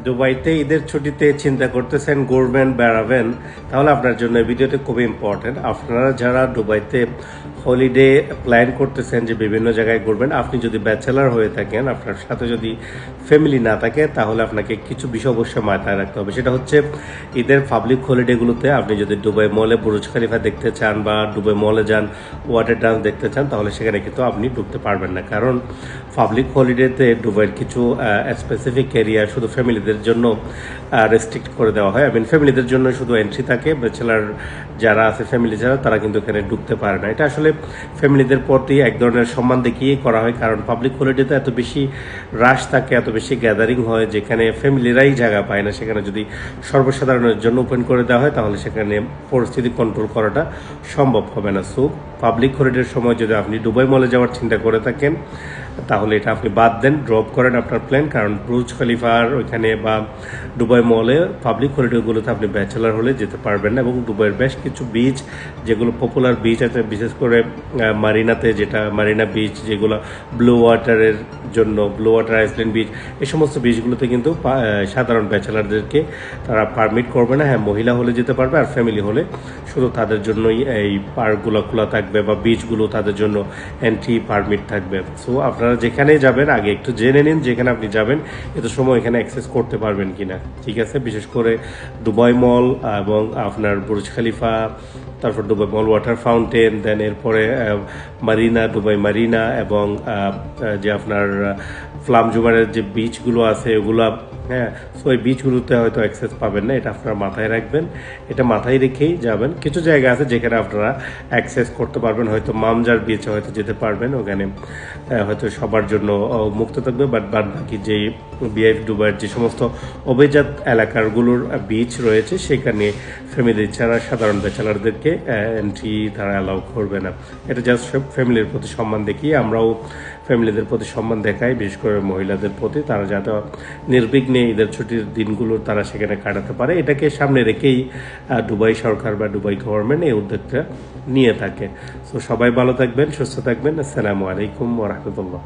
দুবাইতে ঈদের ছুটিতে চিন্তা করতেছেন ঘুরবেন বেড়াবেন, তাহলে আপনার জন্য এই ভিডিওটি খুবই ইম্পর্টেন্ট। আপনারা যারা দুবাইতে হলিডে প্ল্যান করতেছেন যে বিভিন্ন জায়গায় ঘুরবেন, আপনি যদি ব্যাচেলার হয়ে থাকেন, আপনার সাথে যদি ফ্যামিলি না থাকে, তাহলে আপনাকে কিছু বিষয় অবশ্যই মাথায় রাখতে হবে। সেটা হচ্ছে ঈদের পাবলিক হলিডেগুলোতে আপনি যদি দুবাই মলে বুরুজ খলিফা দেখতে চান বা দুবাই মলে যান ওয়াটার ডান্স দেখতে চান, তাহলে সেখানে কিন্তু আপনি ঢুকতে পারবেন না। কারণ পাবলিক হলিডেতে দুবাইয়ের কিছু স্পেসিফিক এরিয়া শুধু ফ্যামিলিদের জন্য রেস্ট্রিক্ট করে দেওয়া হয়। ফ্যামিলিদের জন্য শুধু এন্ট্রি থাকে, ব্যাচেলার যারা আছে ফ্যামিলি যারা, তারা কিন্তু এখানে ঢুকতে পারে না। এটা আসলে ফ্যামিলিদের প্রতি এক ধরনের সম্মান দেখিয়েই করা হয়। কারণ পাবলিক হলিডেতে এত বেশি রাশ থাকে, এত বেশি গ্যাদারিং হয়, যেখানে ফ্যামিলিরাই জায়গা পায় না। সেখানে যদি সর্বসাধারণের জন্য ওপেন করে দেওয়া হয়, তাহলে সেখানে পরিস্থিতি কন্ট্রোল করাটা সম্ভব হবে না। সো পাবলিক হলিডের সময় যদি আপনি দুবাই মলে যাওয়ার চিন্তা করে থাকেন, তাহলে এটা আপনি বাদ দেন, ড্রপ করেন আপনার প্ল্যান। কারণ বুর্জ খলিফার ওইখানে বা দুবাই মলে পাবলিক হলিডেগুলোতে আপনি ব্যাচেলার হলে যেতে পারবেন না। এবং দুবাইয়ের বেশ কিছু বিচ, যেগুলো পপুলার বিচ আছে, বিশেষ করে মারিনাতে, যেটা মারিনা বিচ, যেগুলো ব্লু ওয়াটারের জন্য, ব্লু ওয়াটার আইসল্যান্ড বিচ, এই সমস্ত বিচগুলোতে কিন্তু সাধারণ ব্যাচেলারদেরকে তারা পারমিট করবে না। হ্যাঁ, মহিলা হলে যেতে পারবে, আর ফ্যামিলি হলে শুধু তাদের জন্যই এই পার্কগুলো খোলা থাকবে বা বিচগুলো তাদের জন্য এন্ট্রি পারমিট থাকবে। সো আপনারা যেখানেই যাবেন আগে একটু জেনে নিন যেখানে আপনি যাবেন এত সময় এখানে অ্যাক্সেস করতে পারবেন কিনা, ঠিক আছে? বিশেষ করে দুবাই মল এবং আপনার বুর্জ খলিফা, তারপর দুবাই মল ওয়াটার ফাউন্টেন, দেন এরপরে মারিনা, দুবাই মারিনা, এবং যে আপনার ফ্লাম জুমারের যে বিচগুলো আছে ওগুলো, হ্যাঁ। সো এই বিচগুলোতে হয়তো অ্যাক্সেস পাবেন না, এটা আপনারা মাথায় রাখবেন, এটা মাথায় রেখেই যাবেন। কিছু জায়গা আছে যেখানে আপনারা অ্যাক্সেস করতে পারবেন, হয়তো মামজার বিচে হয়তো যেতে পারবেন, ওখানে হয়তো সবার জন্য মুক্ত থাকবে। বাট বাকি যে বিআইএফ দুবাইয়ের যে সমস্ত অভিজাত এলাকাগুলোর বিচ রয়েছে, সেখানে ফ্যামিলি ছাড়া সাধারণ ব্যাচেলারদেরকে এন্ট্রি তারা অ্যালাউ করবে না। এটা জাস্ট ফ্যামিলির প্রতি সম্মান দেখিয়ে আমরাও ফ্যামিলিদের প্রতি সম্মান দেখাই, বিশেষ করে মহিলাদের প্রতি, তারা যাতে নির্বিঘ্নে ঈদের ছুটির দিনগুলো তারা সেখানে কাটাতে পারে। এটাকে সামনে রেখেই দুবাই সরকার বা দুবাই গভর্নমেন্ট এই উদ্যোগটা নিয়ে থাকে। সো সবাই ভালো থাকবেন, সুস্থ থাকবেন। আসসালামু আলাইকুম ওয়া রাহমাতুল্লাহ।